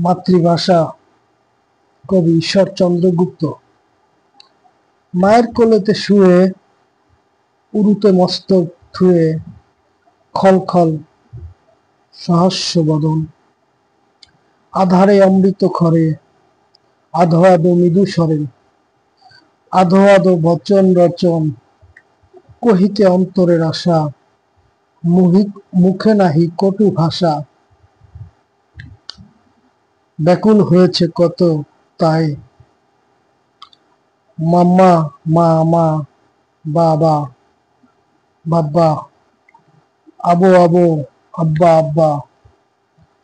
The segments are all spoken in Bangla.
মাতৃভাষা কবি ঈশ্বরচন্দ্র গুপ্ত। মায়ের কোলেতে শুয়ে উরুতে মস্তক থুয়ে খল খল সহস্য বদন, আধারে অমৃত খরে আধো আধো মৃদু স্বরে, আধো আধো বচন রচন কহিতে অন্তরের আশা, মুখে নাহি কটু ভাষা, ব্যাকুল হয়েছে কত তাই মাম্মা মা মা বাবা বাব্বা আবো আবো আব্বা আব্বা,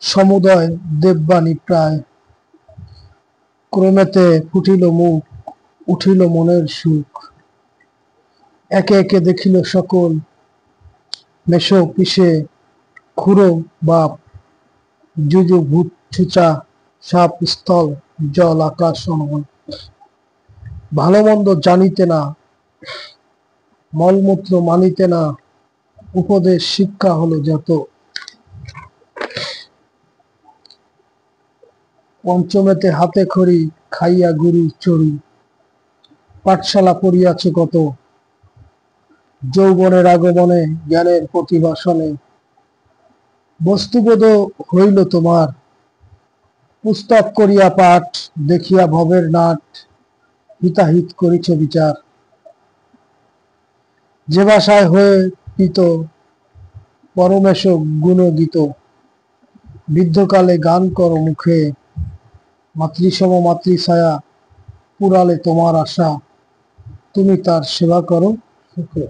সমুদয় দেববাণী প্রায় ক্রমেতে ফুটিল মুখ, উঠিল মনের সুখ। একে একে দেখিল সকল, মেশো পিসে খুড়ো বাপ, যুযু ভূত ছুচা সাপ স্থল জল আকাশ অনল, ভালো মন্দ জানিতে না, মলমূত্র মানিতে না, উপদেশ শিক্ষা হলো যত। পঞ্চমেতে হাতে খড়ি খাইয়া গুরু চড়ি, পাঠশালা পড়িয়াছে কত, যৌবনের আগমনে জ্ঞানের প্রতিভাসনে, বস্তুবোধ হইল তোমার, পুস্তক করিয়া পাঠ দেখিয়া ভবের নাট, হিতাহিত করিছ বিচার। যে ভাষায় হয়ে পিত পরমেশ গুণগীত, বৃদ্ধকালে গান করো মুখে, মাতৃসম মাতৃছায়া পুরালে তোমার আশা, তুমি তার সেবা করো সুখে।